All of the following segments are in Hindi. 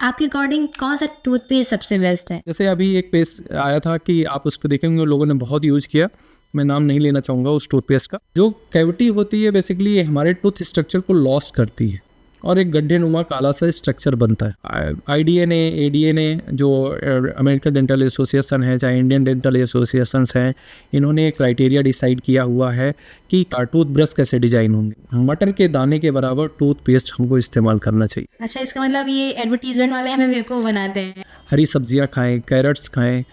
आपके अकॉर्डिंग कौन सा टूथपेस्ट सबसे बेस्ट है? जैसे अभी एक पेस्ट आया था कि आप उसको देखेंगे लोगों ने बहुत यूज किया, मैं नाम नहीं लेना चाहूँगा उस टूथपेस्ट का। जो कैविटी होती है बेसिकली ये हमारे टूथ स्ट्रक्चर को लॉस्ट करती है और एक गड्ढे नुमा काला सा स्ट्रक्चर बनता है। IDA ने ADA ने जो अमेरिकन डेंटल एसोसिएशन है, चाहे इंडियन डेंटल एसोसिएशंस हैं, इन्होंने एक क्राइटेरिया डिसाइड किया हुआ है कि टूथ ब्रश कैसे डिजाइन होंगे। मटर के दाने के बराबर टूथपेस्ट हमको इस्तेमाल करना चाहिए। अच्छा, इसका मतलब ये एडवर्टीजमेंट वाले हमें बेवकूफ़ बनाते हैं। हरी सब्जियां खाएं, कैरेट्स खाएं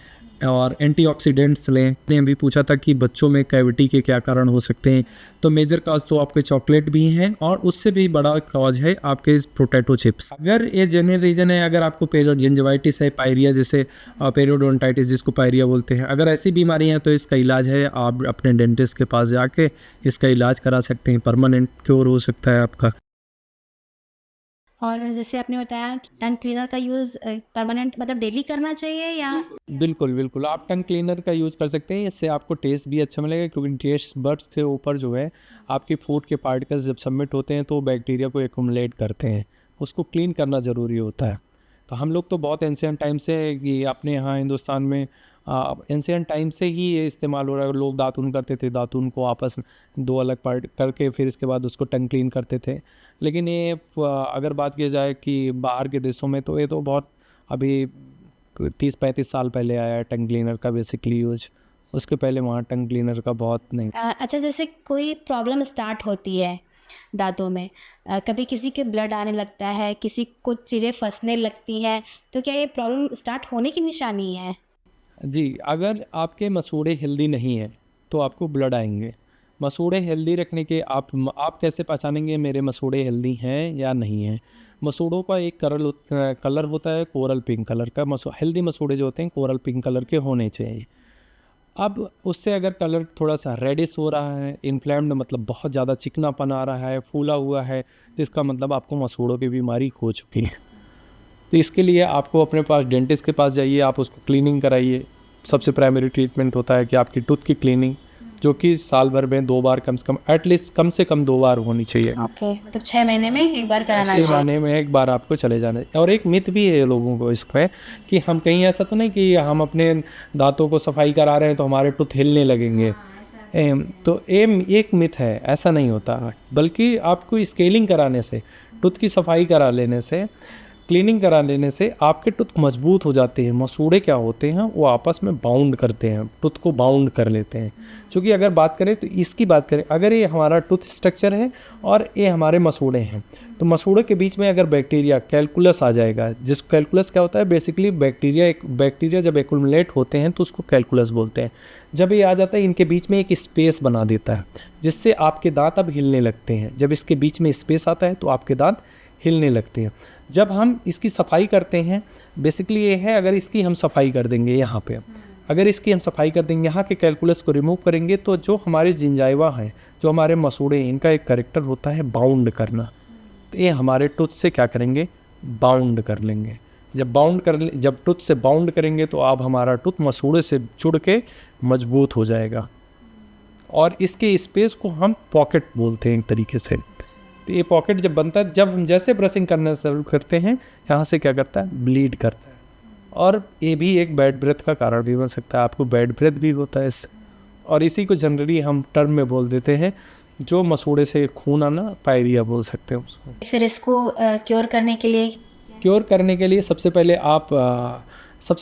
और एंटीऑक्सीडेंट्स लें। ने भी पूछा था कि बच्चों में कैविटी के क्या कारण हो सकते हैं, तो मेजर काज तो आपके चॉकलेट भी हैं और उससे भी बड़ा काज है आपके पोटैटो चिप्स। अगर ये जेन्युइन रीजन है, अगर आपको जिंजिवाइटिस है, पायरिया जैसे पेरियोडोंटाइटिस जिसको पायरिया बोलते हैं, अगर ऐसी बीमारी है तो इसका इलाज है, आप अपने डेंटिस्ट के पास जाके इसका इलाज करा सकते हैं, परमानेंट क्योर हो सकता है आपका। और जैसे आपने बताया कि टंग क्लीनर का यूज़ परमानेंट मतलब डेली करना चाहिए या? बिल्कुल बिल्कुल, आप टंग क्लीनर का यूज़ कर सकते हैं, इससे आपको टेस्ट भी अच्छा मिलेगा, क्योंकि टेस्ट बड्स के ऊपर जो है आपके फूड के पार्टिकल्स जब सबमिट होते हैं तो बैक्टीरिया को एक्युमुलेट करते हैं, उसको क्लीन करना ज़रूरी होता है। तो हम लोग तो बहुत एंशिएंट टाइम से ये अपने यहाँ हिंदुस्तान में एंशिएंट टाइम से ही ये इस्तेमाल हो रहा है। लोग दातुन करते थे, दातुन को आपस में दो अलग पार्ट करके फिर इसके बाद उसको टंग क्लीन करते थे। लेकिन ये अगर बात की जाए कि बाहर के देशों में, तो ये तो बहुत अभी 30-35 साल पहले आया है टंग क्लीनर का बेसिकली यूज। उसके पहले वहाँ टंग क्लीनर का बहुत नहीं। अच्छा, जैसे कोई प्रॉब्लम स्टार्ट होती है दांतों में, कभी किसी के ब्लड आने लगता है, किसी को चीज़ें फंसने लगती हैं, तो क्या ये प्रॉब्लम स्टार्ट होने की निशानी है? जी, अगर आपके मसूड़े हेल्दी नहीं है तो आपको ब्लड आएंगे। मसूड़े हेल्दी रखने के आप कैसे पहचानेंगे मेरे मसूड़े हेल्दी हैं या नहीं हैं? मसूड़ों का एक कलर होता है कोरल पिंक कलर का। हेल्दी मसूड़े जो होते हैं कोरल पिंक कलर के होने चाहिए। अब उससे अगर कलर थोड़ा सा रेडिश हो रहा है, इन्फ्लेम्ड मतलब बहुत ज़्यादा चिकनापन आ रहा है, फूला हुआ है, तो इसका मतलब आपको मसूड़ों की बीमारी हो चुकी है। तो इसके लिए आपको अपने पास डेंटिस्ट के पास जाइए, आप उसको क्लीनिंग कराइए। सबसे प्राइमरी ट्रीटमेंट होता है कि आपकी टूथ की क्लीनिंग, जो कि साल भर में 2 बार कम से कम, एटलीस्ट कम से कम 2 बार होनी चाहिए। ओके, मतलब 6 महीने में एक बार कराना 6 चाहिए। महीने में एक बार आपको चले जाना है। और एक मिथ भी है लोगों को इसमें कि हम कहीं ऐसा तो नहीं कि हम अपने दांतों को सफाई करा रहे हैं तो हमारे टूथ हिलने लगेंगे। तो एक मिथ है, ऐसा नहीं होता। बल्कि आपको स्केलिंग कराने से, टूथ की सफाई करा लेने से, क्लीनिंग करा लेने से आपके टूथ मजबूत हो जाते हैं। मसूड़े क्या होते हैं, वो आपस में बाउंड करते हैं, टूथ को बाउंड कर लेते हैं। क्योंकि अगर बात करें तो इसकी बात करें, अगर ये हमारा टूथ स्ट्रक्चर है और ये हमारे मसूड़े हैं, तो मसूड़े के बीच में अगर बैक्टीरिया कैलकुलस आ जाएगा, जिस कैलकुलस क्या होता है बेसिकली बैक्टीरिया जब एक्युमुलेट होते हैं तो उसको कैलकुलस बोलते हैं। जब ये आ जाता है इनके बीच में एक स्पेस बना देता है, जिससे आपके दांत अब हिलने लगते हैं। जब इसके बीच में स्पेस आता है तो आपके दांत हिलने लगते हैं। जब हम इसकी सफाई करते हैं, बेसिकली ये है, अगर इसकी हम सफाई कर देंगे यहाँ पे, अगर इसकी हम सफाई कर देंगे, यहाँ के कैलकुलस को रिमूव करेंगे, तो जो हमारे जिंजाइवा हैं, जो हमारे मसूड़े हैं, इनका एक कैरेक्टर होता है बाउंड करना। तो ये हमारे टूथ से क्या करेंगे, बाउंड कर लेंगे। जब टूथ से बाउंड करेंगे तो अब हमारा टूथ मसूड़े से जुड़ के मजबूत हो जाएगा। और इसके स्पेस को हम पॉकेट बोलते हैं एक तरीके से। तो ये पॉकेट जब बनता है, जब हम जैसे ब्रशिंग करना शुरू करते हैं, यहाँ से क्या करता है, ब्लीड करता है। और ये भी एक बैड ब्रेथ का कारण भी बन सकता है, आपको बैड ब्रेथ भी होता है इससे। और इसी को जनरली हम टर्म में बोल देते हैं, जो मसूड़े से खून आना, पायरिया बोल सकते हैं उसको। फिर इसको क्योर करने के लिए? क्योर करने के लिए सबसे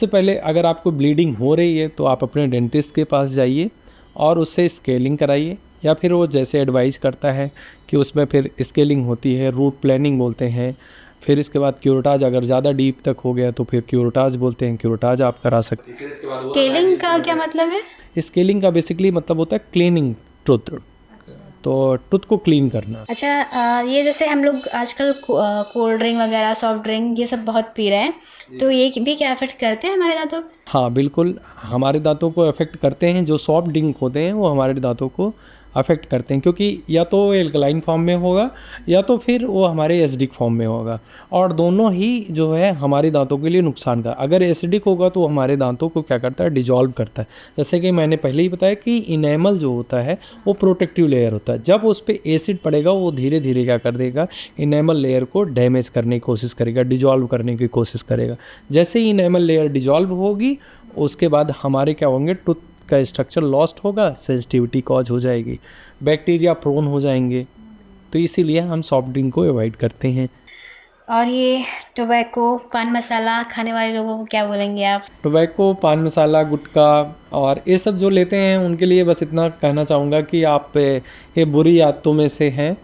पहले अगर आपको ब्लीडिंग हो रही है तो आप अपने डेंटिस्ट के पास जाइए और उससे स्केलिंग कराइए, या फिर वो जैसे एडवाइस करता है कि उसमें फिर स्केलिंग होती है, रूट प्लानिंग बोलते हैं। फिर इसके बाद क्यूरोटाज, अगर ज़्यादा डीप तक हो गया तो फिर क्यूरोटाज बोलते हैं, क्यूरोटाज आप करा सकते हैं। स्केलिंग का क्या मतलब है? स्केलिंग का बेसिकली मतलब होता है क्लीनिंग टूथ, तो टूथ को क्लीन करना। अच्छा, ये जैसे हम लोग आजकल कोल्ड ड्रिंक वगैरह, सॉफ्ट ड्रिंक ये सब बहुत पी रहे हैं, तो ये भी क्या अफेक्ट करते हैं हमारे दांतों पे? हाँ बिल्कुल, हमारे दांतों को अफेक्ट करते हैं। जो सॉफ्ट ड्रिंक होते हैं वो हमारे दांतों को अफेक्ट करते हैं, क्योंकि या तो एल्कलाइन फॉर्म में होगा या तो फिर वो हमारे एसिडिक फॉर्म में होगा, और दोनों ही जो है हमारे दांतों के लिए नुकसान का। अगर एसिडिक होगा तो हमारे दांतों को क्या करता है, डिजॉल्व करता है। जैसे कि मैंने पहले ही बताया कि इनेमल जो होता है वो प्रोटेक्टिव लेयर होता है, जब उस पर एसिड पड़ेगा वो धीरे धीरे क्या कर देगा, इनेमल लेयर को डैमेज करने की कोशिश करेगा, डिजॉल्व करने की कोशिश करेगा। जैसे ही इनेमल लेयर डिजॉल्व होगी उसके बाद हमारे क्या होंगे, टूथ का स्ट्रक्चर लॉस्ट होगा, सेंसिटिविटी कॉज हो जाएगी, बैक्टीरिया प्रोन हो जाएंगे। तो इसीलिए हम सॉफ्ट ड्रिंक को अवॉइड करते हैं। और ये टोबैको, पान मसाला खाने वाले लोगों को क्या बोलेंगे आप? टोबैको, पान मसाला, गुटखा और ये सब जो लेते हैं उनके लिए बस इतना कहना चाहूँगा कि आप ये बुरी आदतों में से हैं,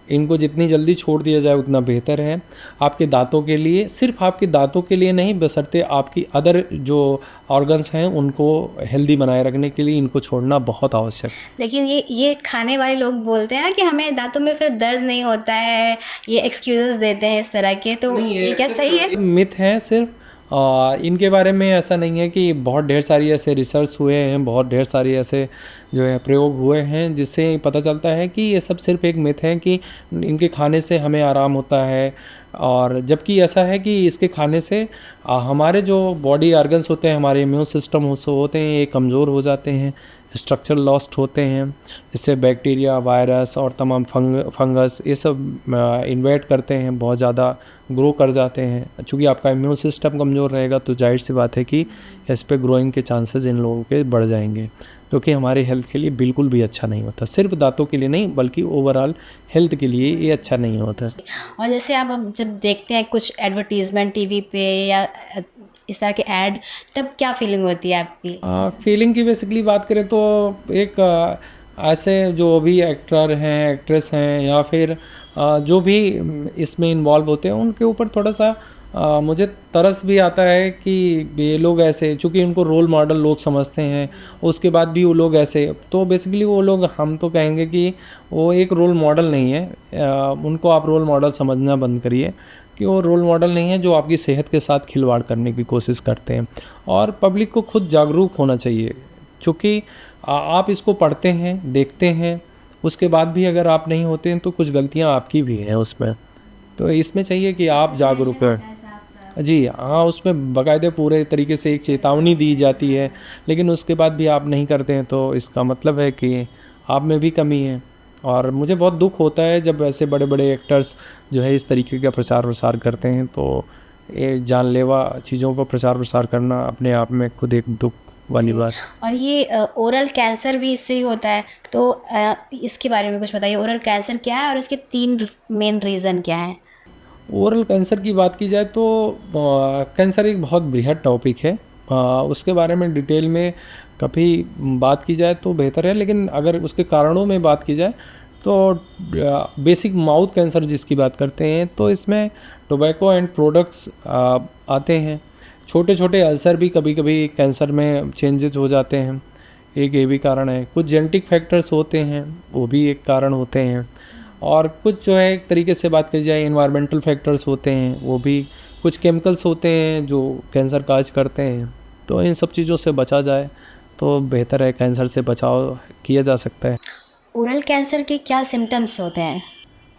इनको जितनी जल्दी छोड़ दिया जाए उतना बेहतर है आपके दांतों के लिए। सिर्फ आपके दांतों के लिए नहीं, बशर्ते आपकी अदर जो ऑर्गन्स हैं उनको हेल्दी बनाए रखने के लिए इनको छोड़ना बहुत आवश्यक है। लेकिन ये खाने वाले लोग बोलते हैं ना कि हमें दांतों में फिर दर्द नहीं होता है, ये एक्सक्यूजेस देते हैं इस तरह के, तो ये क्या सही है? मिथ है सिर्फ। इनके बारे में ऐसा नहीं है कि बहुत ढेर सारी ऐसे रिसर्च हुए हैं, बहुत ढेर सारी ऐसे जो है प्रयोग हुए हैं जिससे पता चलता है कि ये सब सिर्फ एक मिथ है कि इनके खाने से हमें आराम होता है। और जबकि ऐसा है कि इसके खाने से हमारे जो बॉडी ऑर्गन्स होते हैं, हमारे इम्यून सिस्टम होते हैं, ये कमज़ोर हो जाते हैं, स्ट्रक्चर लॉस्ट होते हैं। इससे बैक्टीरिया, वायरस और तमाम फंगस ये सब इन्वेट करते हैं, बहुत ज़्यादा ग्रो कर जाते हैं। चूँकि आपका इम्यून सिस्टम कमज़ोर रहेगा तो जाहिर सी बात है कि इस पे ग्रोइंग के चांसेस इन लोगों के बढ़ जाएंगे, जो कि हमारे हेल्थ के लिए बिल्कुल भी अच्छा नहीं होता। सिर्फ दांतों के लिए नहीं बल्कि ओवरऑल हेल्थ के लिए ये अच्छा नहीं होता। और जैसे आप अब जब देखते हैं कुछ एडवर्टीजमेंट टीवी पे या इस तरह के ऐड, तब क्या फीलिंग होती है आपकी? फीलिंग की बेसिकली बात करें तो एक ऐसे जो भी एक्टर हैं, एक्ट्रेस हैं या फिर जो भी इसमें इन्वॉल्व होते हैं उनके ऊपर थोड़ा सा मुझे तरस भी आता है कि ये लोग ऐसे, चूँकि उनको रोल मॉडल लोग समझते हैं, उसके बाद भी वो लोग ऐसे, तो बेसिकली वो लोग, हम तो कहेंगे कि वो एक रोल मॉडल नहीं है। उनको आप रोल मॉडल समझना बंद करिए कि वो रोल मॉडल नहीं है जो आपकी सेहत के साथ खिलवाड़ करने की कोशिश करते हैं। और पब्लिक को खुद जागरूक होना चाहिए, क्योंकि आप इसको पढ़ते हैं, देखते हैं, उसके बाद भी अगर आप नहीं होते हैं तो कुछ गलतियाँ आपकी भी हैं उसमें। तो इसमें चाहिए कि आप जागरूक हैं। जी हाँ, उसमें बाकायदे पूरे तरीके से एक चेतावनी दी जाती है, लेकिन उसके बाद भी आप नहीं करते हैं तो इसका मतलब है कि आप में भी कमी है। और मुझे बहुत दुख होता है जब ऐसे बड़े बड़े एक्टर्स जो है इस तरीके का प्रचार प्रसार करते हैं। तो ये जानलेवा चीज़ों को प्रचार प्रसार करना अपने आप में खुद एक दुख वाली बात। और ये ओरल कैंसर भी इससे ही होता है, तो इसके बारे में कुछ बताइए। ओरल कैंसर क्या है और इसके 3 मेन रीज़न क्या हैं? ओरल कैंसर की बात की जाए तो कैंसर एक बहुत बृहद टॉपिक है, उसके बारे में डिटेल में कभी बात की जाए तो बेहतर है। लेकिन अगर उसके कारणों में बात की जाए तो बेसिक माउथ कैंसर जिसकी बात करते हैं तो इसमें टोबैको एंड प्रोडक्ट्स आते हैं। छोटे छोटे अल्सर भी कभी कभी कैंसर में चेंजेस हो जाते हैं, एक ये भी कारण है। कुछ जेनेटिक फैक्टर्स होते हैं, वो भी एक कारण होते हैं। और कुछ जो है एक तरीके से बात की जाए एनवायरमेंटल फैक्टर्स होते हैं, वो भी कुछ केमिकल्स होते हैं जो कैंसर काज करते हैं। तो इन सब चीज़ों से बचा जाए तो बेहतर है, कैंसर से बचाव किया जा सकता है। ओरल कैंसर के क्या सिम्टम्स होते हैं?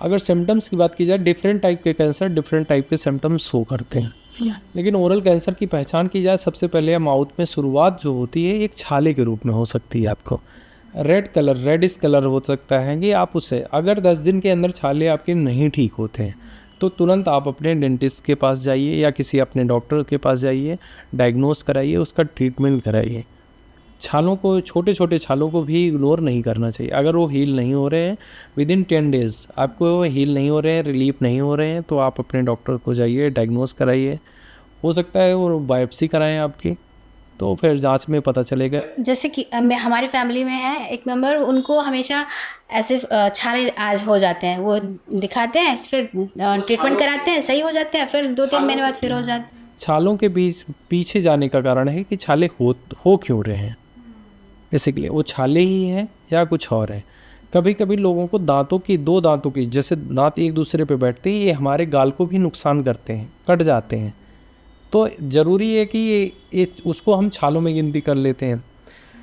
अगर सिम्टम्स की बात की जाए, डिफरेंट टाइप के कैंसर डिफरेंट टाइप के सिम्टम्स शो करते हैं। लेकिन ओरल कैंसर की पहचान की जाए, सबसे पहले माउथ में शुरुआत जो होती है एक छाले के रूप में हो सकती है। आपको रेड कलर, रेडिश कलर हो सकता है कि आप उससे, अगर 10 दिन के अंदर छाले आपके नहीं ठीक होते हैं तो तुरंत आप अपने डेंटिस्ट के पास जाइए या किसी अपने डॉक्टर के पास जाइए, डायग्नोस कराइए, उसका ट्रीटमेंट कराइए। छालों को, छोटे छोटे छालों को भी इग्नोर नहीं करना चाहिए। अगर वो हील नहीं हो रहे हैं विदिन 10 डेज़, आपको हील नहीं हो रहे हैं, रिलीफ नहीं हो रहे हैं, तो आप अपने डॉक्टर को जाइए, डायग्नोस कराइए। हो सकता है वो बायोप्सी कराएं आपकी, तो फिर जांच में पता चलेगा। जैसे कि हमारी फैमिली में है एक मेंबर, उनको हमेशा ऐसे छाले आज हो जाते हैं, वो दिखाते हैं, फिर ट्रीटमेंट कराते हैं, सही हो जाते हैं, फिर 2-3 महीने बाद फिर हो जाते हैं। छालों के बीच पीछे जाने का कारण है कि छाले हो क्यों रहे हैं। बेसिकली वो छाले ही हैं या कुछ और है। कभी कभी लोगों को दांतों की, 2 दांतों की, जैसे दांत एक दूसरे पे बैठते हैं, ये हमारे गाल को भी नुकसान करते हैं, कट जाते हैं। तो ज़रूरी है कि ये उसको हम छालों में गिनती कर लेते हैं।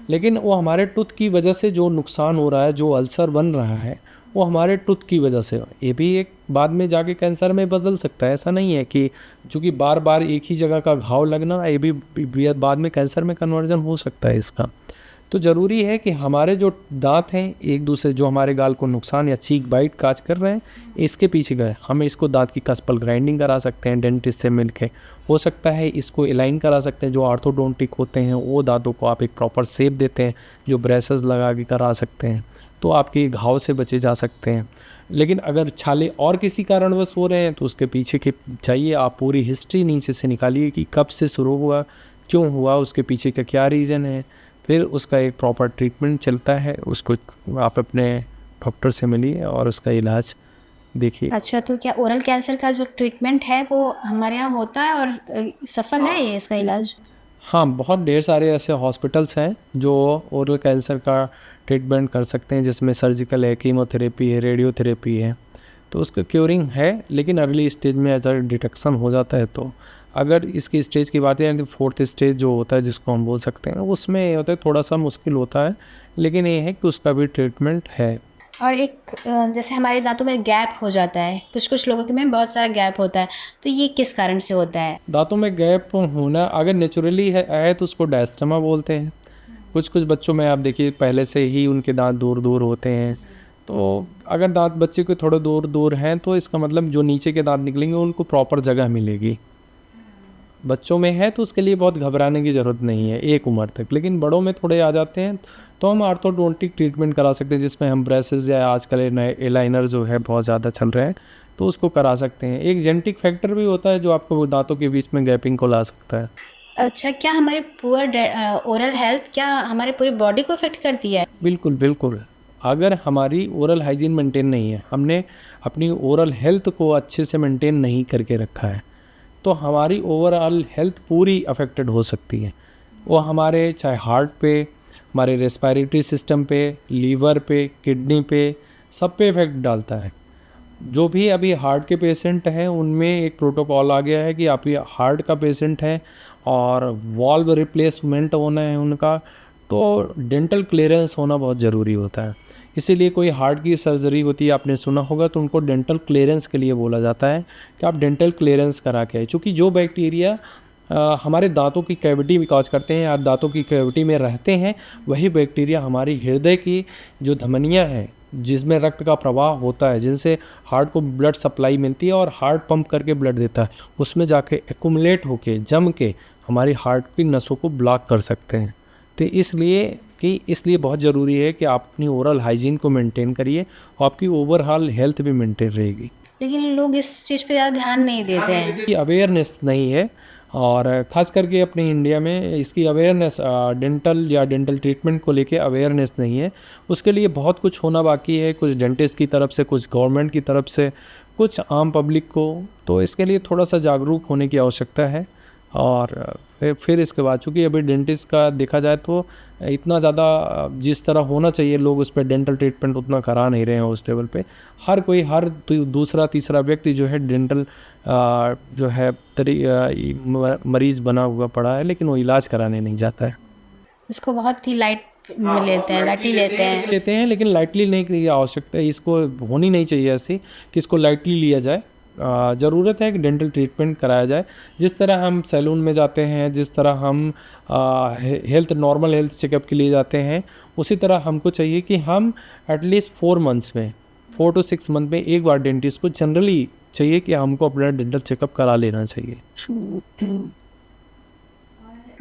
लेकिन वो हमारे टूथ की वजह से जो नुकसान हो रहा है, जो अल्सर बन रहा है, वो हमारे टूथ की वजह से। ये भी एक बाद में जाके कैंसर में बदल सकता है। ऐसा नहीं है कि चूँकि बार बार एक ही जगह का घाव लगना, ये भी बाद में कैंसर में कन्वर्जन हो सकता है इसका। तो ज़रूरी है कि हमारे जो दांत हैं, एक दूसरे जो हमारे गाल को नुकसान या चीक बाइट काज कर रहे हैं, इसके पीछे गए हम इसको दांत की कस्पल ग्राइंडिंग करा सकते हैं डेंटिस्ट से मिलके। हो सकता है इसको एलाइन करा सकते हैं, जो ऑर्थोडोंटिक होते हैं वो दांतों को आप एक प्रॉपर शेप देते हैं, जो ब्रेसेस लगा के करा सकते हैं, तो आपके घाव से बचे जा सकते हैं। लेकिन अगर छाले और किसी कारणवश हो रहे हैं तो उसके पीछे के चाहिए आप पूरी हिस्ट्री नीचे से निकालिए कि कब से शुरू हुआ, क्यों हुआ, उसके पीछे का क्या रीज़न है। फिर उसका एक प्रॉपर ट्रीटमेंट चलता है, उसको आप अपने डॉक्टर से मिलिए और उसका इलाज देखिए। अच्छा, तो क्या ओरल कैंसर का जो ट्रीटमेंट है वो हमारे यहाँ होता है और सफल है ये इसका इलाज? हाँ, बहुत ढेर सारे ऐसे हॉस्पिटल्स हैं जो ओरल कैंसर का ट्रीटमेंट कर सकते हैं, जिसमें सर्जिकल है, कीमोथेरेपी है, रेडियोथेरेपी है। तो उसका क्योरिंग है, लेकिन अर्ली स्टेज में अगर डिटेक्शन हो जाता है तो। अगर इसकी स्टेज की बात है, फोर्थ स्टेज जो होता है जिसको हम बोल सकते हैं, उसमें ये होता है थोड़ा सा मुश्किल होता है, लेकिन ये है कि उसका भी ट्रीटमेंट है। और एक जैसे हमारे दांतों में गैप हो जाता है, कुछ कुछ लोगों के में बहुत सारा गैप होता है, तो ये किस कारण से होता है? दांतों में गैप होना अगर नेचुरली है तो उसको डायस्टमा बोलते हैं। कुछ कुछ बच्चों में आप देखिए पहले से ही उनके दांत दूर दूर होते हैं, तो अगर दांत बच्चे के थोड़े दूर दूर हैं तो इसका मतलब जो नीचे के दांत निकलेंगे उनको प्रॉपर जगह मिलेगी। बच्चों में है तो उसके लिए बहुत घबराने की ज़रूरत नहीं है एक उम्र तक, लेकिन बड़ों में थोड़े आ जाते हैं तो हम ऑर्थोडोंटिक ट्रीटमेंट करा सकते हैं, जिसमें हम ब्रेसेस या आजकल नए एलाइनर जो है बहुत ज़्यादा चल रहे हैं तो उसको करा सकते हैं। एक जेनेटिक फैक्टर भी होता है जो आपको दांतों के बीच में गैपिंग को ला सकता है। अच्छा, क्या हमारे पुअर ओरल हेल्थ क्या हमारे पूरी बॉडी को इफेक्ट करती है? बिल्कुल बिल्कुल। अगर हमारी ओरल हाइजीन मेंटेन नहीं है, हमने अपनी ओरल हेल्थ को अच्छे से मेंटेन नहीं करके रखा है, तो हमारी ओवरऑल हेल्थ पूरी अफेक्टेड हो सकती है। वो हमारे चाहे हार्ट पे, हमारे रेस्पिरेटरी सिस्टम पे, लीवर पे, किडनी पे, सब पे इफ़ेक्ट डालता है। जो भी अभी हार्ट के पेशेंट हैं उनमें एक प्रोटोकॉल आ गया है कि आप ये हार्ट का पेशेंट है और वॉल्व रिप्लेसमेंट होना है उनका, तो डेंटल क्लियरेंस होना बहुत ज़रूरी होता है। इसीलिए कोई हार्ट की सर्जरी होती है, आपने सुना होगा, तो उनको डेंटल क्लियरेंस के लिए बोला जाता है कि आप डेंटल क्लियरेंस करा के आए। चूँकि जो बैक्टीरिया हमारे दांतों की कैविटी में कॉज करते हैं या दांतों की कैविटी में रहते हैं, वही बैक्टीरिया हमारी हृदय की जो धमनियाँ हैं जिसमें रक्त का प्रवाह होता है, जिनसे हार्ट को ब्लड सप्लाई मिलती है और हार्ट पंप करके ब्लड देता है, उसमें जाके एक्यूमुलेट होके जम के हमारी हार्ट की नसों को ब्लॉक कर सकते हैं। तो इसलिए बहुत ज़रूरी है कि आप अपनी ओरल हाइजीन को मेंटेन करिए और आपकी ओवरऑल हेल्थ भी मेंटेन रहेगी। लेकिन लोग इस चीज़ पे ज़्यादा ध्यान नहीं देते हैं। की अवेयरनेस नहीं है, और ख़ास करके अपने इंडिया में इसकी अवेयरनेस डेंटल या डेंटल ट्रीटमेंट को लेके अवेयरनेस नहीं है। उसके लिए बहुत कुछ होना बाकी है, कुछ डेंटिस्ट की तरफ से, कुछ गवर्नमेंट की तरफ से, कुछ आम पब्लिक को। तो इसके लिए थोड़ा सा जागरूक होने की आवश्यकता है। और फिर इसके बाद चूँकि अभी डेंटिस्ट का देखा जाए तो इतना ज़्यादा जिस तरह होना चाहिए लोग उस पर डेंटल ट्रीटमेंट उतना करा नहीं रहे हैं उस लेवल पे। हर दूसरा तीसरा व्यक्ति जो है डेंटल जो है मरीज़ बना हुआ पड़ा है, लेकिन वो इलाज कराने नहीं जाता है। इसको बहुत ही लाइटली लेते हैं। लेकिन लाइटली नहीं की आवश्यकता है, इसको होनी नहीं चाहिए ऐसी कि इसको लाइटली लिया जाए। ज़रूरत है कि डेंटल ट्रीटमेंट कराया जाए। जिस तरह हम सैलून में जाते हैं, जिस तरह हम नॉर्मल हेल्थ चेकअप के लिए जाते हैं, उसी तरह हमको चाहिए कि हम एटलीस्ट 4 to 6 मंथ में एक बार डेंटिस्ट को जनरली चाहिए कि हमको अपना डेंटल चेकअप करा लेना चाहिए।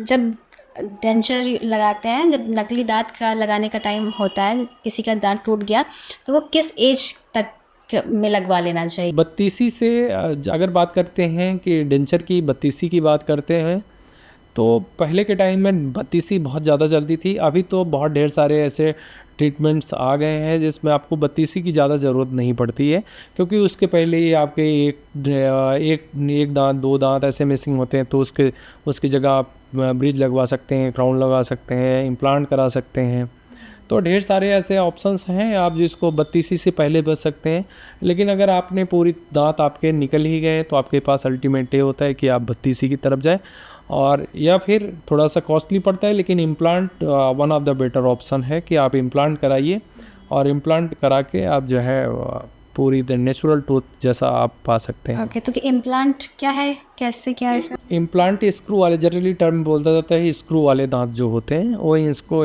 जब डेंचर लगाते हैं, जब नकली दांत का लगाने का टाइम होता है, किसी का दांत टूट गया, तो वो किस एज तक में लगवा लेना चाहिए? बत्तीसी से अगर बात करते हैं कि डेंचर की बत्तीसी की बात करते हैं, तो पहले के टाइम में बत्तीसी बहुत ज़्यादा चलती थी। अभी तो बहुत ढेर सारे ऐसे ट्रीटमेंट्स आ गए हैं जिसमें आपको बत्तीसी की ज़्यादा ज़रूरत नहीं पड़ती है, क्योंकि उसके पहले ही आपके एक दांत 2 दांत ऐसे मिसिंग होते हैं, तो उसकी जगह आप ब्रिज लगवा सकते हैं, क्राउन लगा सकते हैं, इम्प्लांट करा सकते हैं। तो ढेर सारे ऐसे ऑप्शंस हैं आप जिसको बत्तीसी से पहले बच सकते हैं। लेकिन अगर आपने पूरी दांत आपके निकल ही गए तो आपके पास अल्टीमेट ये होता है कि आप बत्तीसी की तरफ जाएं। और या फिर थोड़ा सा कॉस्टली पड़ता है, लेकिन implant one of the better option है कि आप इम्प्लांट कराइए, और इम्प्लांट करा के आप जो है पूरी द नेचुरल टूथ जैसा आप पा सकते हैं। ओके, तो इम्प्लांट क्या है, कैसे, क्या है इसमें? इम्प्लांट स्क्रू वाले, जनरली टर्म बोलता जाता है स्क्रू वाले दांत जो होते हैं, वो इसको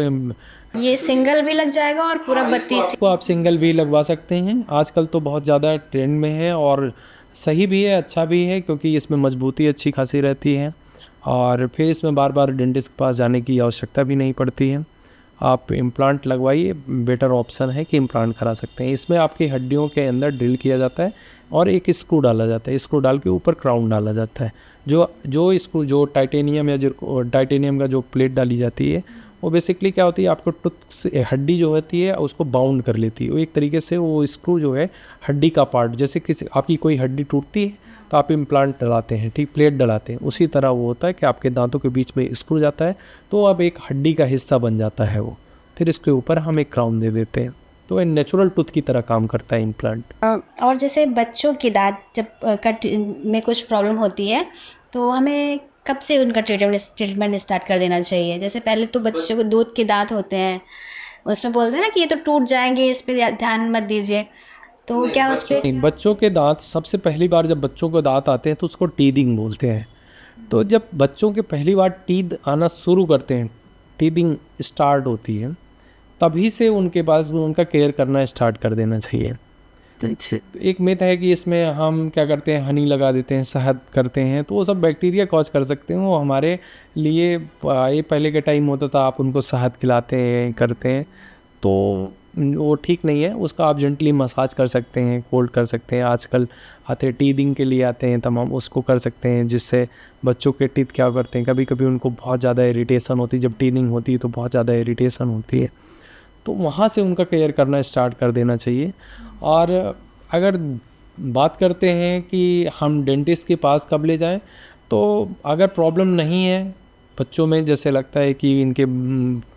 ये सिंगल भी लग जाएगा और पूरा 32? इसको आप सिंगल भी लगवा सकते हैं। आजकल तो बहुत ज़्यादा ट्रेंड में है और सही भी है, अच्छा भी है, क्योंकि इसमें मजबूती अच्छी खासी रहती है और फिर इसमें बार बार डेंटिस्ट के पास जाने की आवश्यकता भी नहीं पड़ती है। आप इम्प्लांट लगवाइए, बेटर ऑप्शन है कि इम्प्लांट करा सकते हैं। इसमें आपकी हड्डियों के अंदर ड्रिल किया जाता है और एक स्क्रू डाला जाता है, स्क्रू डाल के ऊपर क्राउन डाला जाता है। जो स्क्रू, जो टाइटेनियम या जो टाइटेनियम का जो प्लेट डाली जाती है, वो बेसिकली क्या होती है, आपको टूथ से हड्डी जो होती है उसको बाउंड कर लेती है। वो एक तरीके से वो स्क्रू जो है हड्डी का पार्ट, जैसे किसी आपकी कोई हड्डी टूटती है तो आप इम्प्लांट डलाते हैं, ठीक, प्लेट डलाते हैं, उसी तरह वो होता है कि आपके दांतों के बीच में स्क्रू जाता है तो अब एक हड्डी का हिस्सा बन जाता है वो, फिर इसके ऊपर हम एक क्राउन दे देते हैं। तो ये नेचुरल टूथ की तरह काम करता है इम्प्लांट। और जैसे बच्चों के दांत जब कट में कुछ प्रॉब्लम होती है, तो हमें कब से उनका ट्रीटमेंट स्टार्ट कर देना चाहिए? जैसे पहले तो बच्चों को दूध के दांत होते हैं, उसमें बोलते हैं ना कि ये तो टूट जाएंगे, इस पे ध्यान मत दीजिए, तो क्या उस पे? बच्चों के दांत, सबसे पहली बार जब बच्चों को दांत आते हैं तो उसको टीदिंग बोलते हैं। तो जब बच्चों के पहली बार टीथ आना शुरू करते हैं, टीदिंग स्टार्ट होती है, तभी से उनके पास उनका केयर करना स्टार्ट कर देना चाहिए। एक मिथ है कि इसमें हम क्या करते हैं, हनी लगा देते हैं, शहद करते हैं, तो वो सब बैक्टीरिया कॉज कर सकते हैं। वो हमारे लिए ये पहले के टाइम होता था, आप उनको शहद खिलाते हैं, करते हैं, तो वो ठीक नहीं है। उसका आप जेंटली मसाज कर सकते हैं, कोल्ड कर सकते हैं। आजकल आते टीदिंग के लिए आते हैं तमाम, उसको कर सकते हैं, जिससे बच्चों के टीथ क्या करते हैं, कभी कभी उनको बहुत ज़्यादा इरिटेशन होती है, जब टीदिंग होती है तो बहुत ज़्यादा इरिटेशन होती है, तो वहाँ से उनका केयर करना स्टार्ट कर देना चाहिए। और अगर बात करते हैं कि हम डेंटिस्ट के पास कब ले जाएं, तो अगर प्रॉब्लम नहीं है बच्चों में, जैसे लगता है कि इनके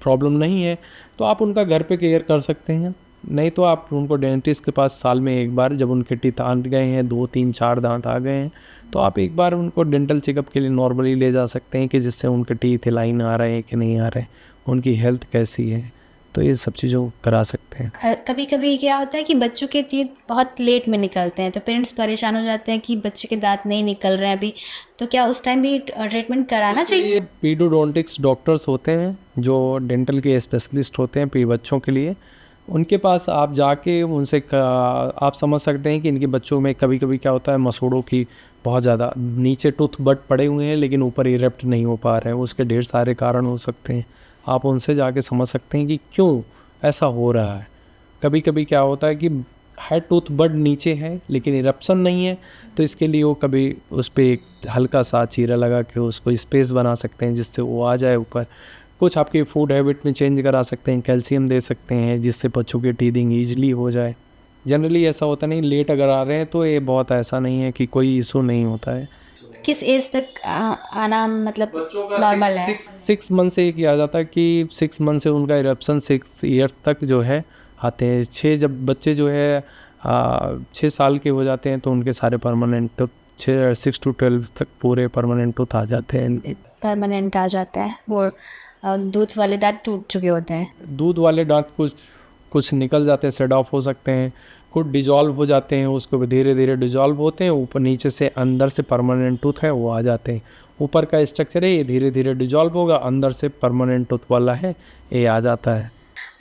प्रॉब्लम नहीं है, तो आप उनका घर पे केयर कर सकते हैं। नहीं तो आप उनको डेंटिस्ट के पास साल में एक बार, जब उनके टीथ आ गए हैं, 2 3 4 दांत आ गए हैं, तो आप एक बार उनको डेंटल चेकअप के लिए नॉर्मली ले जा सकते हैं, कि जिससे उनके टीथ लाइन आ रहे हैं कि नहीं आ रहे हैं, उनकी हेल्थ कैसी है, तो ये सब चीज़ों करा सकते हैं। कभी कभी क्या होता है कि बच्चों के टीथ बहुत लेट में निकलते हैं, तो पेरेंट्स परेशान हो जाते हैं कि बच्चे के दांत नहीं निकल रहे हैं अभी, तो क्या उस टाइम भी ट्रीटमेंट कराना चाहिए? पीडोडोंटिक्स डॉक्टर्स होते हैं जो डेंटल के स्पेशलिस्ट होते हैं बच्चों के लिए, उनके पास आप जाके उनसे आप समझ सकते हैं कि इनके बच्चों में कभी कभी क्या होता है, मसूड़ों की बहुत ज़्यादा नीचे टूथ बड पड़े हुए हैं लेकिन ऊपर इरेप्ट नहीं हो पा रहे हैं, उसके ढेर सारे कारण हो सकते हैं। आप उनसे जाके समझ सकते हैं कि क्यों ऐसा हो रहा है। कभी कभी क्या होता है कि है टूथ बड नीचे है लेकिन इरप्शन नहीं है, तो इसके लिए वो कभी उस पर एक हल्का सा चीरा लगा के उसको स्पेस बना सकते हैं, जिससे वो आ जाए ऊपर। कुछ आपकी फूड हैबिट में चेंज करा सकते हैं, कैल्शियम दे सकते हैं, जिससे बच्चों की टीदिंग ईजिली हो जाए। जनरली ऐसा होता नहीं, लेट अगर आ रहे हैं तो ये बहुत ऐसा नहीं है कि कोई इशू नहीं होता है। किस एज तक आना मतलब नॉर्मल है? 6 मंथ से किया जाता है कि 6 मंथ से उनका इरप्शन 6 ईयर तक जो है आते हैं। 6 जब बच्चे जो है 6 साल के हो जाते हैं तो उनके सारे परमानेंट टूथ 6 to 12 तक पूरे परमानेंट टूथ आ जाते हैं। परमानेंट आ जाता है वो, दूध वाले दांत टूट चुके होते हैं? दूध वाले दांत कुछ निकल जाते हैं, सेड ऑफ हो सकते हैं, कुछ डिजॉल्व हो जाते हैं, उसको धीरे धीरे डिजॉल्व होते हैं, ऊपर नीचे से अंदर से परमानेंट टूथ है वो आ जाते हैं। ऊपर का स्ट्रक्चर है ये धीरे धीरे डिजॉल्व होगा, अंदर से परमानेंट टूथ वाला है ये आ जाता है।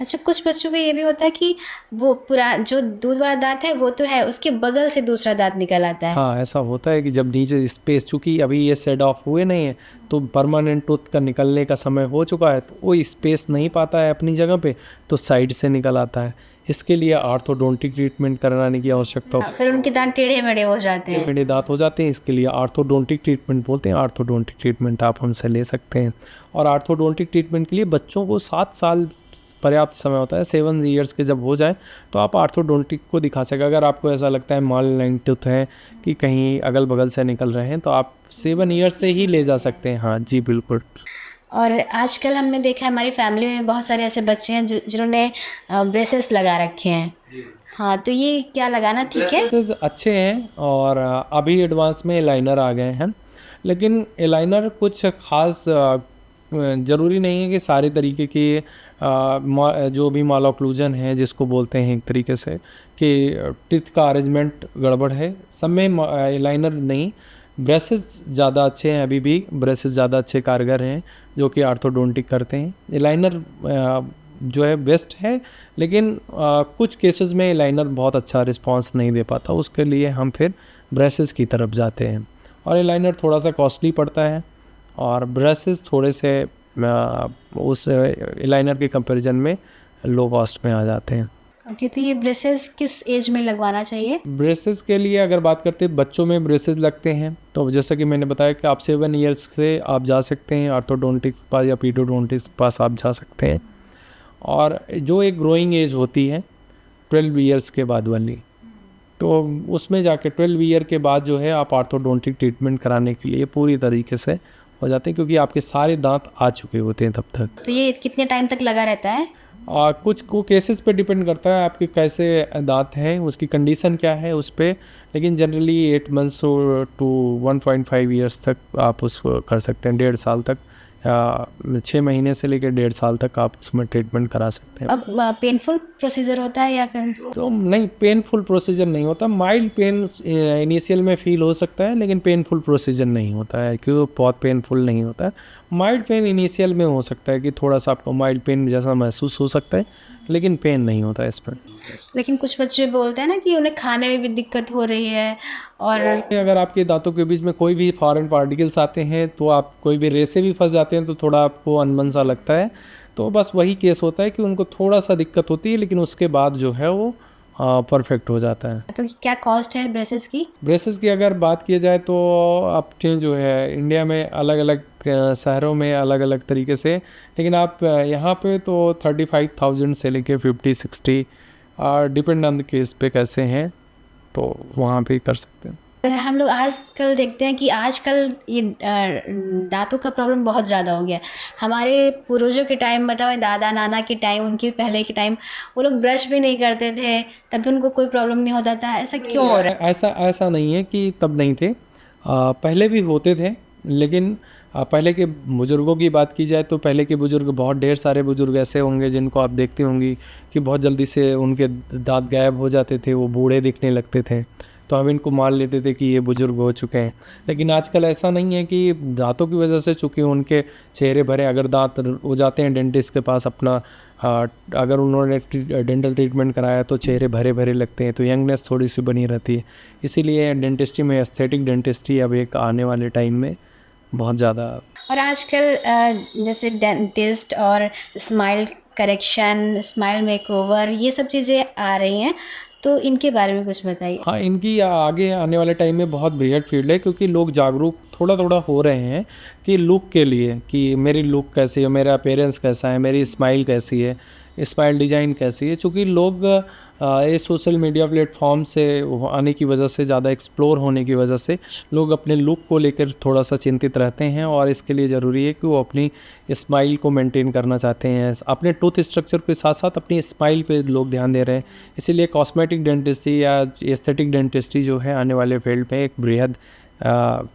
अच्छा, कुछ बच्चों को ये भी होता है कि वो पूरा जो दूध वाला दांत है वो तो है, उसके बगल से दूसरा दांत निकल आता है। हाँ, ऐसा होता है कि जब नीचे स्पेस, चूँकि अभी ये सेड ऑफ हुए नहीं है तो परमानेंट टूथ का निकलने का समय हो चुका है, तो वो स्पेस नहीं पाता है अपनी जगह पे, तो साइड से निकल आता है। इसके लिए ऑर्थोडोंटिक ट्रीटमेंट कराने की आवश्यकता होती है। फिर उनके दांत टेढ़े मेढ़े हो जाते हैं। मेरे दांत हो जाते हैं, इसके लिए ऑर्थोडोंटिक ट्रीटमेंट बोलते हैं। ऑर्थोडोंटिक ट्रीटमेंट आप उनसे ले सकते हैं। और ऑर्थोडोंटिक ट्रीटमेंट के लिए बच्चों को 7 साल पर्याप्त समय होता है। 7 ईयर्स के जब हो जाए तो आप ऑर्थोडोंटिक को दिखा सकें। अगर आपको ऐसा लगता है माल टूथ है कि कहीं अगल बगल से निकल रहे हैं तो आप 7 ईयर्स से ही ले जा सकते हैं। हाँ जी, बिल्कुल। और आजकल हमने देखा है हमारी फैमिली में बहुत सारे ऐसे बच्चे हैं जिन्होंने ब्रेसेस लगा रखे हैं। हाँ, तो ये क्या लगाना ठीक है? ब्रेसेस अच्छे हैं और अभी एडवांस में लाइनर आ गए हैं, लेकिन एलाइनर कुछ खास ज़रूरी नहीं है कि सारे तरीके की जो भी माल ऑक्लूजन है जिसको बोलते हैं एक तरीके से कि टिथ का अरेंजमेंट गड़बड़ है, सब में एलाइनर नहीं। ब्रेसेस ज़्यादा अच्छे हैं, अभी भी ब्रेसेस ज़्यादा अच्छे कारगर हैं जो कि आर्थोडोंटिक करते हैं। एलाइनर जो है बेस्ट है, लेकिन कुछ केसेस में एलाइनर बहुत अच्छा रिस्पांस नहीं दे पाता, उसके लिए हम फिर ब्रेसेस की तरफ जाते हैं। और एलाइनर थोड़ा सा कॉस्टली पड़ता है और ब्रशेस थोड़े से उस एलाइनर के कंपैरिजन में लो कॉस्ट में आ जाते हैं। ओके, तो ये ब्रेसेस किस एज में लगवाना चाहिए? ब्रेसेस के लिए अगर बात करते हैं, बच्चों में ब्रेसेस लगते हैं तो जैसा कि मैंने बताया कि आप 7 ईयर्स से आप जा सकते हैं ऑर्थोडोंटिक्स के पास या पीडोडोंटिक्स के पास आप जा सकते हैं। और जो एक ग्रोइंग एज होती है 12 ईयर्स के बाद वाली, तो उसमें जाके 12 ईयर के बाद जो है आप ऑर्थोडोंटिक ट्रीटमेंट कराने के लिए पूरी तरीके से हो जाते हैं, क्योंकि आपके सारे दांत आ चुके होते हैं तब तक। तो ये कितने टाइम तक लगा रहता है? कुछ को केसेस पे डिपेंड करता है आपके कैसे दांत हैं, उसकी कंडीशन क्या है उस पर, लेकिन जनरली 8 मंथ्स टू 1.5 ईयर्स तक आप उसको कर सकते हैं, 1.5 साल तक, 6 महीने से लेकर 1.5 साल तक आप उसमें ट्रीटमेंट करा सकते हैं। अब पेनफुल प्रोसीजर होता है या फिर? तो नहीं, पेनफुल प्रोसीजर नहीं होता। माइल्ड पेन इनिशियल में फील हो सकता है, लेकिन पेनफुल प्रोसीजर नहीं होता है, क्यों बहुत पेनफुल नहीं होता है। माइल्ड पेन इनिशियल में हो सकता है कि थोड़ा सा आपको माइल्ड पेन जैसा महसूस हो सकता है, लेकिन पेन नहीं होता है इसमें। लेकिन कुछ बच्चे बोलते हैं ना कि उन्हें खाने में भी दिक्कत हो रही है, और अगर आपके दांतों के बीच में कोई भी फॉरेन पार्टिकल्स आते हैं तो आप कोई भी रेसे भी फंस जाते हैं तो थोड़ा आपको अनबन सा लगता है। तो बस वही केस होता है कि उनको थोड़ा सा दिक्कत होती है, लेकिन उसके बाद जो है वो परफेक्ट हो जाता है। तो क्या कॉस्ट है ब्रेसेस की? ब्रेसेस की अगर बात की जाए तो अपने जो है इंडिया में अलग अलग शहरों में अलग अलग तरीके से, लेकिन आप यहाँ पे तो 35,000 से लेके 50-60 डिपेंड ऑन द केस पे कैसे हैं, तो वहाँ पे कर सकते हैं। हम लोग आजकल देखते हैं कि आजकल ये दांतों का प्रॉब्लम बहुत ज़्यादा हो गया है। हमारे पूर्वजों के टाइम, बताओ दादा नाना के टाइम, उनके पहले के टाइम, वो लोग ब्रश भी नहीं करते थे, तब भी उनको कोई प्रॉब्लम नहीं होता था। ऐसा क्यों हो रहा है? ऐसा नहीं है कि तब नहीं थे, पहले भी होते थे, लेकिन पहले के बुज़ुर्गों की बात की जाए तो पहले के बुज़ुर्ग, बहुत ढेर सारे बुज़ुर्ग ऐसे होंगे जिनको आप देखती होंगी कि बहुत जल्दी से उनके दांत गायब हो जाते थे, वो बूढ़े दिखने लगते थे, तो हम इनको मान लेते थे कि ये बुज़ुर्ग हो चुके हैं। लेकिन आजकल ऐसा नहीं है कि दांतों की वजह से, चूँकि उनके चेहरे भरे, अगर दांत हो जाते हैं डेंटिस्ट के पास अपना, अगर उन्होंने डेंटल ट्रीटमेंट कराया तो चेहरे भरे भरे लगते हैं, तो यंगनेस थोड़ी सी बनी रहती है। इसीलिए डेंटिस्ट्री में एस्थेटिक डेंटिस्ट्री अब एक आने वाले टाइम में बहुत ज़्यादा। और आजकल जैसे डेंटिस्ट और स्माइल करेक्शन, स्माइल मेकओवर, ये सब चीज़ें आ रही हैं, तो इनके बारे में कुछ बताइए। हाँ, इनकी आगे आने वाले टाइम में बहुत ब्रिलियंट फील्ड है, क्योंकि लोग जागरूक थोड़ा थोड़ा हो रहे हैं कि लुक के लिए, कि मेरी लुक कैसी है, मेरा अपीयरेंस कैसा है, मेरी स्माइल कैसी है, स्माइल डिज़ाइन कैसी है। चूँकि लोग ये सोशल मीडिया प्लेटफॉर्म से आने की वजह से, ज़्यादा एक्सप्लोर होने की वजह से लोग अपने लुक को लेकर थोड़ा सा चिंतित रहते हैं, और इसके लिए ज़रूरी है कि वो अपनी स्माइल को मेंटेन करना चाहते हैं। अपने टूथ स्ट्रक्चर के साथ साथ अपनी स्माइल पे लोग ध्यान दे रहे हैं। इसीलिए कॉस्मेटिक डेंटिस्ट्री या एस्थेटिक डेंटिस्ट्री जो है आने वाले फील्ड में एक बृहद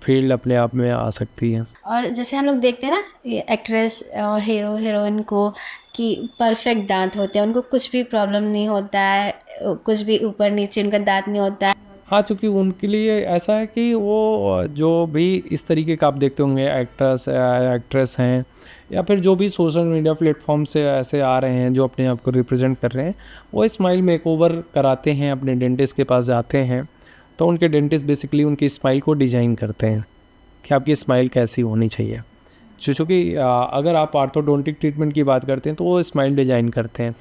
फील्ड अपने आप में आ सकती है। और जैसे हम लोग देखते हैं ना, ये एक्ट्रेस और हीरो हीरोइन को, कि परफेक्ट दांत होते हैं, उनको कुछ भी प्रॉब्लम नहीं होता है, कुछ भी ऊपर नीचे उनका दांत नहीं होता है। हाँ, चूँकि उनके लिए ऐसा है कि वो जो भी इस तरीके का आप देखते होंगे एक्ट्रेस हैं, या फिर जो भी सोशल मीडिया प्लेटफॉर्म से ऐसे आ रहे हैं जो अपने आप को रिप्रेजेंट कर रहे हैं, वो स्माइल मेकओवर कराते हैं, अपने डेंटिस्ट के पास जाते हैं, तो उनके डेंटिस्ट बेसिकली उनकी स्माइल को डिज़ाइन करते हैं कि आपकी स्माइल कैसी होनी चाहिए। चूँकि अगर आप आर्थोडोंटिक ट्रीटमेंट की बात करते हैं तो वो स्माइल डिज़ाइन करते हैं।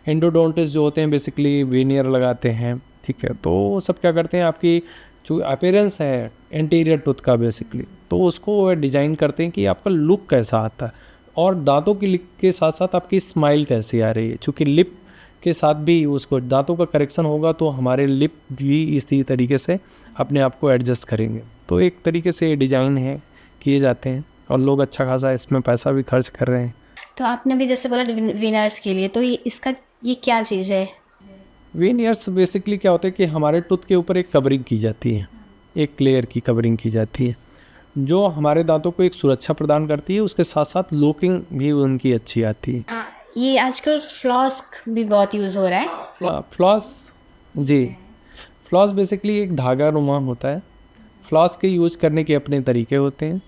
एंडोडोंटिस्ट जो होते हैं बेसिकली वीनियर लगाते हैं, ठीक है, तो वो सब क्या करते हैं, आपकी जो अपीयरेंस है एंटीरियर टूथ का बेसिकली, तो उसको वो डिज़ाइन करते हैं कि आपका लुक कैसा आता है, और दांतों की लिप के साथ साथ आपकी स्माइल कैसी आ रही है। चूँकि लिप के साथ भी उसको दांतों का करेक्शन होगा तो हमारे लिप भी इसी तरीके से अपने आप को एडजस्ट करेंगे। तो एक तरीके से डिज़ाइन है, किए जाते हैं, और लोग अच्छा खासा इसमें पैसा भी खर्च कर रहे हैं। तो आपने भी जैसे बोला विनर्स के लिए, तो ये क्या चीज़ है? वेनियर्स बेसिकली क्या होता है कि हमारे टूथ के ऊपर एक कवरिंग की जाती है, एक लेयर की कवरिंग की जाती है। जो हमारे दांतों को एक सुरक्षा प्रदान करती है, उसके साथ साथ लुकिंग भी उनकी अच्छी आती है। ये आजकल फ्लॉस भी बहुत यूज़ हो रहा है। फ्लॉस, जी, फ्लॉस बेसिकली एक धागा नुमा होता है। फ्लॉस के यूज करने के अपने तरीके होते हैं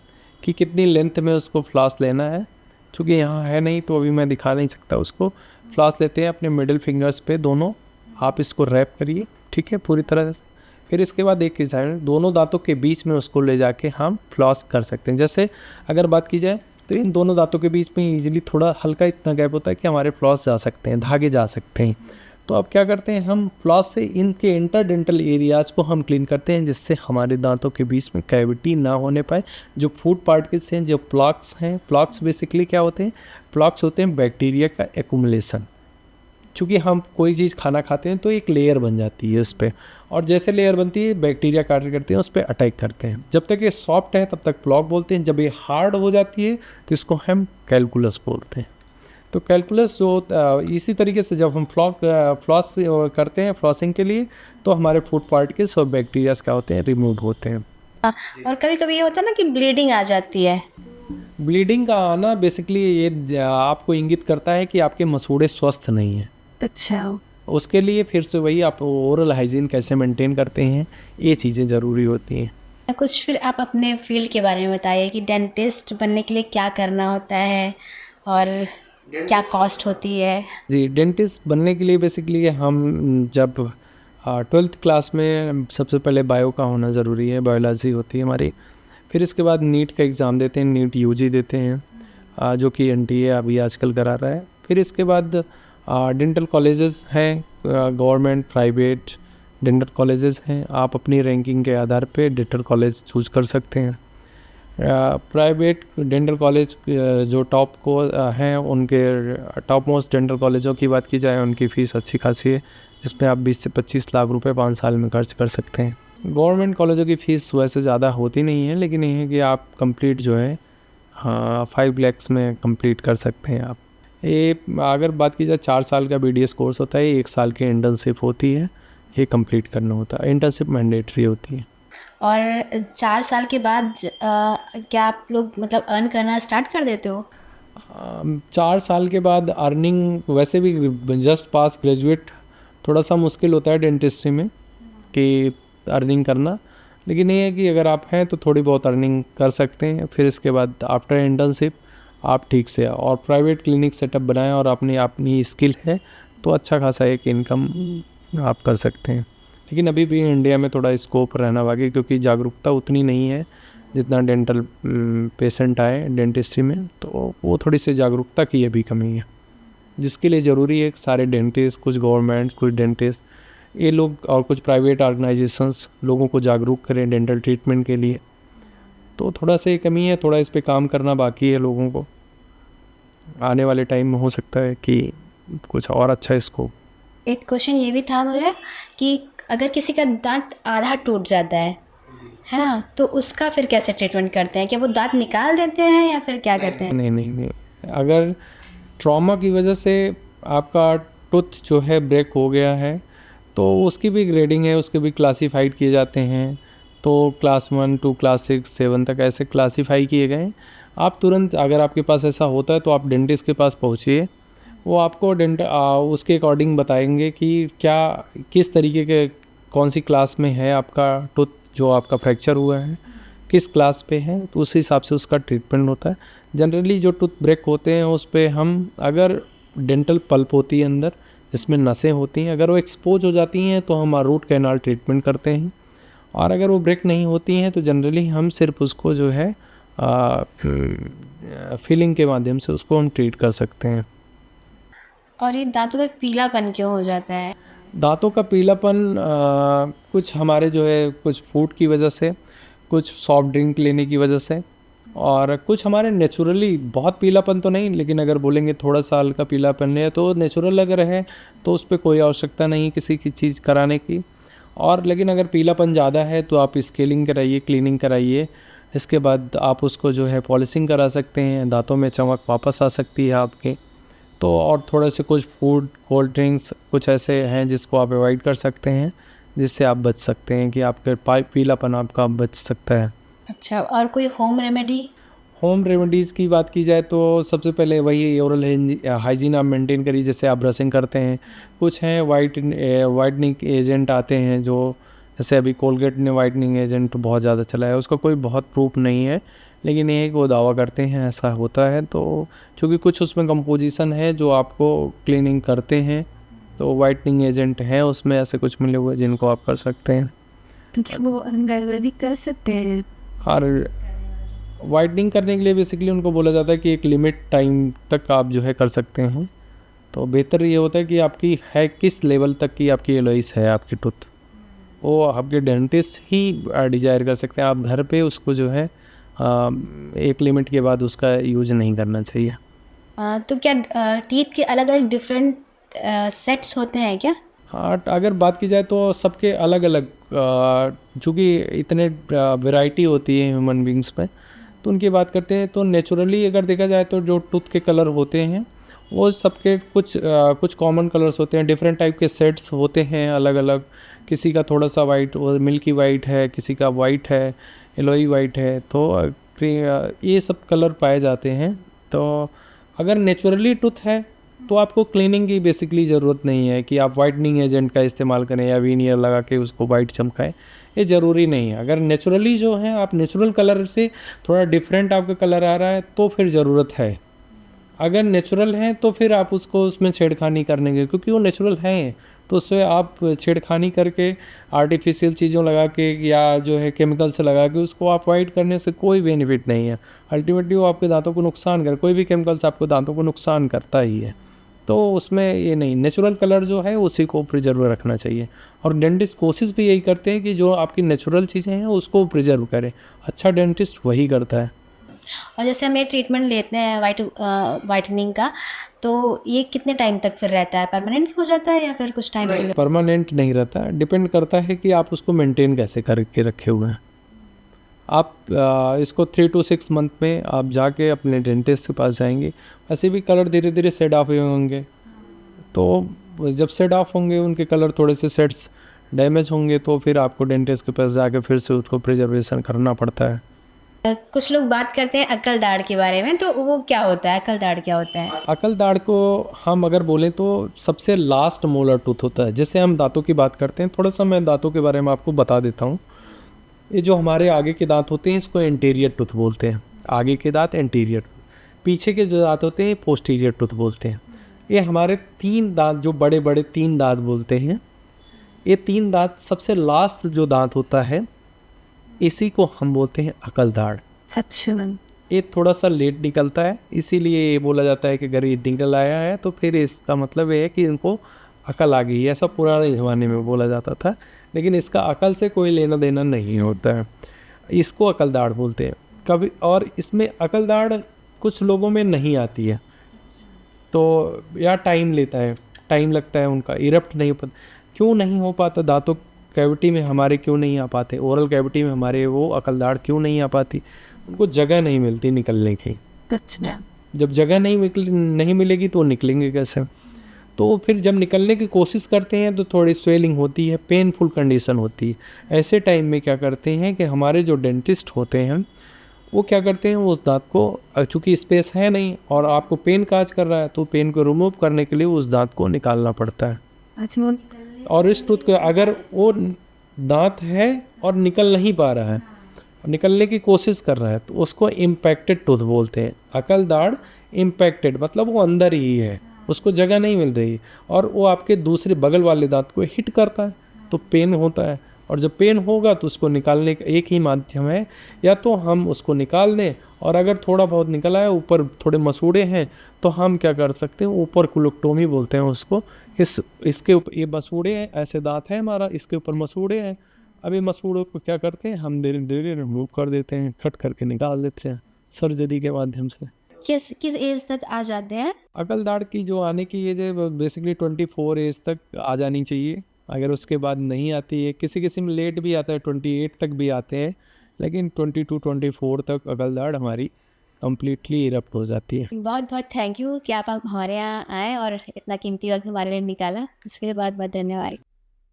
कि कितनी लेंथ में उसको फ्लॉस लेना है। चूँकि यहाँ है नहीं तो अभी मैं दिखा नहीं सकता उसको। फ्लॉस लेते हैं अपने मिडिल फिंगर्स पे दोनों, आप इसको रैप करिए, ठीक है, पूरी तरह से। फिर इसके बाद एक ही साइड दोनों दांतों के बीच में उसको ले जाके हम फ्लॉस कर सकते हैं। जैसे अगर बात की जाए तो इन दोनों दांतों के बीच में ईजिली थोड़ा हल्का इतना गैप होता है कि हमारे फ्लॉस जा सकते हैं, धागे जा सकते हैं। तो अब क्या करते हैं, हम फ्लॉस से इनके इंटरडेंटल एरियाज़ को हम क्लीन करते हैं, जिससे हमारे दांतों के बीच में कैविटी ना होने पाए। जो फूड पार्टिकल्स हैं, जो प्लॉक्स हैं, प्लॉक्स बेसिकली क्या होते हैं, प्लॉक्स होते हैं बैक्टीरिया का एक्यूमुलेशन। चूँकि हम कोई चीज़ खाना खाते हैं तो एक लेयर बन जाती है उस पर, और जैसे लेयर बनती है बैक्टीरिया कार्य करते हैं, उस पर अटैक करते हैं। जब तक ये सॉफ्ट है तब तक प्लॉक बोलते हैं, जब ये हार्ड हो जाती है तो इसको हम कैलकुलस बोलते हैं। तो कैलकुलस जो इसी तरीके से जब हम फ्लॉस करते हैं फ्लॉसिंग के लिए, तो हमारे फूड पार्टिकल्स और बैक्टीरियाज क्या होते हैं, रिमूव होते हैं। और कभी कभी ये होता है ना कि ब्लीडिंग आ जाती है। ब्लीडिंग का आना बेसिकली ये आपको इंगित करता है कि आपके मसूड़े स्वस्थ नहीं हैं। अच्छा। उसके लिए फिर से वही आप ओरल हाइजीन कैसे मेंटेन करते हैं, ये चीज़ें ज़रूरी होती हैं। कुछ फिर आप अपने फील्ड के बारे में बताइए कि डेंटिस्ट बनने के लिए क्या करना होता है और क्या कॉस्ट होती है। जी, डेंटिस्ट बनने के लिए बेसिकली हम जब 12th क्लास में सबसे पहले बायो का होना ज़रूरी है, बायोलॉजी होती है हमारी। फिर इसके बाद नीट का एग्ज़ाम देते हैं, नीट यूजी देते हैं, जो कि एनटीए अभी आजकल करा रहा है। फिर इसके बाद डेंटल कॉलेजेस हैं, गवर्नमेंट प्राइवेट डेंटल कॉलेजेस हैं। आप अपनी रैंकिंग के आधार पे डेंटल कॉलेज चूज कर सकते हैं। प्राइवेट डेंटल कॉलेज जो टॉप को हैं, उनके टॉप मोस्ट डेंटल कॉलेजों की बात की जाए, उनकी फ़ीस अच्छी खासी है, जिसमें आप 20 से 25 लाख रुपए 5 साल में खर्च कर सकते हैं। गवर्नमेंट कॉलेजों की फ़ीस वैसे ज़्यादा होती नहीं है, लेकिन ये है कि आप कंप्लीट जो है 5 लैक्स में कंप्लीट कर सकते हैं आप। ये अगर बात की जाए 4 साल का BDS कोर्स होता है, 1 साल की इंटर्नशिप होती है, ये कंप्लीट करना होता है। इंटर्नशिप मैंडेटरी होती है। और 4 साल के बाद क्या आप लोग मतलब अर्न करना स्टार्ट कर देते हो? 4 साल के बाद अर्निंग वैसे भी जस्ट पास ग्रेजुएट थोड़ा सा मुश्किल होता है डेंटिस्ट्री में कि अर्निंग करना, लेकिन ये है कि अगर आप हैं तो थोड़ी बहुत अर्निंग कर सकते हैं। फिर इसके बाद आफ्टर इंटर्नशिप आप ठीक से और प्राइवेट क्लिनिक सेटअप बनाएं और अपनी स्किल है तो अच्छा खासा एक इनकम आप कर सकते हैं। लेकिन अभी भी इंडिया में थोड़ा स्कोप रहना बाकी, क्योंकि जागरूकता उतनी नहीं है जितना डेंटल पेशेंट आए डेंटिस्ट्री में, तो वो थोड़ी सी जागरूकता की अभी कमी है, जिसके लिए ज़रूरी है सारे डेंटिस्ट, कुछ गवर्नमेंट, कुछ डेंटिस्ट, ये लोग और कुछ प्राइवेट ऑर्गेनाइजेशंस लोगों को जागरूक करें डेंटल ट्रीटमेंट के लिए। तो थोड़ा सा ये कमी है, थोड़ा इस पे काम करना बाकी है लोगों को। आने वाले टाइम में हो सकता है कि कुछ और अच्छा स्कोप। एक क्वेश्चन ये भी था मुझे कि अगर किसी का दांत आधा टूट जाता है ना, तो उसका फिर कैसे ट्रीटमेंट करते हैं? क्या वो दांत निकाल देते हैं या फिर क्या करते हैं? नहीं नहीं नहीं, अगर ट्रॉमा की वजह से आपका टूथ जो है ब्रेक हो गया है तो उसकी भी ग्रेडिंग है, उसके भी क्लासीफाइड किए जाते हैं। तो क्लास 1 टू क्लास 6 7 तक ऐसे क्लासीफाई किए गए हैं। आप तुरंत अगर आपके पास ऐसा होता है तो आप डेंटिस्ट के पास पहुँचिए, वो आपको उसके अकॉर्डिंग बताएंगे कि क्या किस तरीके के कौन सी क्लास में है आपका टूथ जो आपका फ्रैक्चर हुआ है, किस क्लास पे है, तो उस हिसाब से उसका ट्रीटमेंट होता है। जनरली जो टूथ ब्रेक होते हैं उस पर हम अगर डेंटल पल्प होती है अंदर जिसमें नसें होती हैं, अगर वो एक्सपोज हो जाती हैं तो हम रूट कैनाल ट्रीटमेंट करते हैं। और अगर वो ब्रेक नहीं होती हैं तो जनरली हम सिर्फ उसको जो है फीलिंग के माध्यम से उसको हम ट्रीट कर सकते हैं। और ये दांतों में पीलापन क्यों हो जाता है? दांतों का पीलापन कुछ हमारे जो है कुछ फूड की वजह से, कुछ सॉफ्ट ड्रिंक लेने की वजह से, और कुछ हमारे नेचुरली बहुत पीलापन तो नहीं, लेकिन अगर बोलेंगे थोड़ा सा हल्का पीलापन है तो नेचुरल अगर है तो उस पर कोई आवश्यकता नहीं किसी की चीज़ कराने की। और लेकिन अगर पीलापन ज़्यादा है तो आप स्केलिंग कराइए, क्लीनिंग कराइए, इसके बाद आप उसको जो है पॉलिशिंग करा सकते हैं, दांतों में चमक वापस आ सकती है आपके। तो और थोड़े से कुछ फूड, कोल्ड ड्रिंक्स कुछ ऐसे हैं जिसको आप अवॉइड कर सकते हैं, जिससे आप बच सकते हैं कि आपके पीलापन आपका बच सकता है। अच्छा, और कोई होम रेमेडी? होम रेमेडीज़ की बात की जाए तो सबसे पहले वही ओरल हाइजीन आप मेंटेन करिए, जैसे आप ब्रशिंग करते हैं। कुछ हैं वाइटनिंग एजेंट आते हैं, जो जैसे अभी कोलगेट ने वाइटनिंग एजेंट बहुत ज़्यादा चला है, उसका कोई बहुत प्रूफ नहीं है, लेकिन ये है कि वो दावा करते हैं ऐसा होता है। तो चूँकि कुछ उसमें कंपोजिशन है जो आपको क्लीनिंग करते हैं, तो वाइटनिंग एजेंट हैं उसमें ऐसे कुछ मिले हुए जिनको आप कर सकते हैं। तो वो अंदर कर सकते हैं। और वाइटनिंग करने के लिए बेसिकली उनको बोला जाता है कि एक लिमिट टाइम तक आप जो है कर सकते हैं। तो बेहतर ये होता है कि आपकी है किस लेवल तक की आपकी एलोइस है आपकी टूथ, वो आपके डेंटिस्ट ही डिजायर कर सकते हैं। आप घर पे उसको जो है एक लिमिट के बाद उसका यूज नहीं करना चाहिए। तो क्या टीथ के अलग अलग डिफरेंट सेट्स होते हैं क्या? हाँ, अगर बात की जाए तो सबके अलग अलग, चूँकि इतने वैरायटी होती है ह्यूमन बींग्स में, तो उनकी बात करते हैं तो नेचुरली अगर देखा जाए तो जो टूथ के कलर होते हैं वो सबके कुछ कॉमन कलर्स होते हैं। डिफरेंट टाइप के सेट्स होते हैं अलग अलग, किसी का थोड़ा सा वाइट और मिल्की वाइट है, किसी का वाइट है, एलोई वाइट है, तो ये सब कलर पाए जाते हैं। तो अगर नेचुरली टूथ है तो आपको क्लीनिंग की बेसिकली ज़रूरत नहीं है कि आप वाइटनिंग एजेंट का इस्तेमाल करें या वीनियर लगा के उसको वाइट चमकाएं, ये ज़रूरी नहीं है। अगर नेचुरली जो है आप नेचुरल कलर से थोड़ा डिफरेंट आपका कलर आ रहा है तो फिर ज़रूरत है। अगर नेचुरल है तो फिर आप उसको उसमें छेड़खानी करने के, क्योंकि वो नेचुरल हैं, तो उससे आप छेड़खानी करके आर्टिफिशियल चीज़ों लगा के या जो है केमिकल से लगा के उसको आप वाइट करने से कोई बेनिफिट नहीं है। अल्टीमेटली वो आपके दांतों को नुकसान कर, कोई भी केमिकल्स आपको दांतों को नुकसान करता ही है। तो उसमें ये नहीं, नेचुरल कलर जो है उसी को प्रिजर्व रखना चाहिए। और डेंटिस्ट कोशिश भी यही करते हैं कि जो आपकी नेचुरल चीज़ें हैं उसको प्रिजर्व करें। अच्छा डेंटिस्ट वही करता है। और जैसे हम ये ट्रीटमेंट लेते हैं वाइटनिंग का, तो ये कितने टाइम तक फिर रहता है? परमानेंट हो जाता है या फिर कुछ टाइम के लिए? परमानेंट नहीं रहता, डिपेंड करता है कि आप उसको मेंटेन कैसे करके रखे हुए हैं। आप इसको 3 to 6 मंथ में आप जाके अपने डेंटिस्ट के पास जाएंगे, वैसे भी कलर धीरे धीरे सेट ऑफ होंगे, तो जब सेट ऑफ होंगे उनके कलर थोड़े से सेट्स डैमेज होंगे तो फिर आपको डेंटिस्ट के पास जाके फिर से उसको प्रिजर्वेशन करना पड़ता है। कुछ लोग बात करते हैं अक्ल दाढ़ के बारे में, तो वो क्या होता है? अक्ल दाढ़ क्या होता है? अकल दाढ़ को हम अगर बोलें तो सबसे लास्ट मोलर टूथ होता है। जैसे हम दांतों की बात करते हैं, थोड़ा सा मैं दांतों के बारे में आपको बता देता हूँ। ये जो हमारे आगे के दांत होते हैं इसको एंटीरियर टूथ बोलते हैं। आगे के दांत एंटीरियर, पीछे के जो दांत होते हैं पोस्टीरियर टूथ बोलते हैं। ये हमारे 3 दांत, जो बड़े बड़े 3 दांत बोलते हैं, ये 3 दांत सबसे लास्ट जो दांत होता है इसी को हम बोलते हैं अकल दाढ़। अच्छा मैम। ये थोड़ा सा लेट निकलता है, इसीलिए ये बोला जाता है कि अगर ये निकल आया है तो फिर इसका मतलब ये है कि इनको अकल आ गई है। ऐसा पुराने ज़माने में बोला जाता था, लेकिन इसका अकल से कोई लेना देना नहीं होता है। इसको अकल दाढ़ बोलते हैं कभी। और इसमें अकल दाढ़ कुछ लोगों में नहीं आती है, तो या टाइम लेता है, टाइम लगता है, उनका इरप्ट नहीं हो पाता। क्यों नहीं हो पाता? दांतों कैविटी में हमारे क्यों नहीं आ पाते, ओरल कैविटी में हमारे वो अकल दाढ़ क्यों नहीं आ पाती? उनको जगह नहीं मिलती निकलने की। अच्छा। जब जगह नहीं मिलेगी तो निकलेंगे कैसे? तो फिर जब निकलने की कोशिश करते हैं तो थोड़ी स्वेलिंग होती है, पेनफुल कंडीशन होती है। ऐसे टाइम में क्या करते हैं कि हमारे जो डेंटिस्ट होते हैं वो क्या करते हैं, उस दांत को, चूँकि स्पेस है नहीं और आपको पेन काज कर रहा है, तो पेन को रिमूव करने के लिए उस दांत को निकालना पड़ता है। अच्छा मैम। और इस टूथ को अगर वो दांत है और निकल नहीं पा रहा है, निकलने की कोशिश कर रहा है, तो उसको इम्पैक्टेड टूथ बोलते हैं। अकल दाढ़ इम्पैक्टेड मतलब वो अंदर ही है, उसको जगह नहीं मिल रही, और वो आपके दूसरे बगल वाले दांत को हिट करता है, तो पेन होता है। और जब पेन होगा तो उसको निकालने का एक ही माध्यम है, या तो हम उसको निकाल दें, और अगर थोड़ा बहुत निकल आया, ऊपर थोड़े मसूड़े हैं, तो हम क्या कर सकते हैं, ऊपर कुलोक्टोमी बोलते हैं उसको। इसके ऊपर ये मसूड़े हैं, ऐसे दांत है हमारा, इसके ऊपर मसूड़े हैं। अभी मसूड़ों को क्या करते हैं, हम धीरे धीरे रिमूव कर देते हैं, कट करके निकाल देते हैं सर्जरी के माध्यम से। किस किस एज तक आ जाते हैं? अकल दाढ़ की जो आने की एज है बेसिकली 24 एज तक आ जानी चाहिए। अगर उसके बाद नहीं आती है, किसी किसी में लेट भी आता है, 28 तक भी आते हैं, लेकिन 22-24 तक अकल दाढ़ हमारी कम्प्लीटली इरप्ट हो जाती है। बहुत बहुत थैंक यू कि आप हमारे यहाँ आए और इतना कीमती वक्त हमारे लिए निकाला। इसके लिए बहुत बहुत धन्यवाद।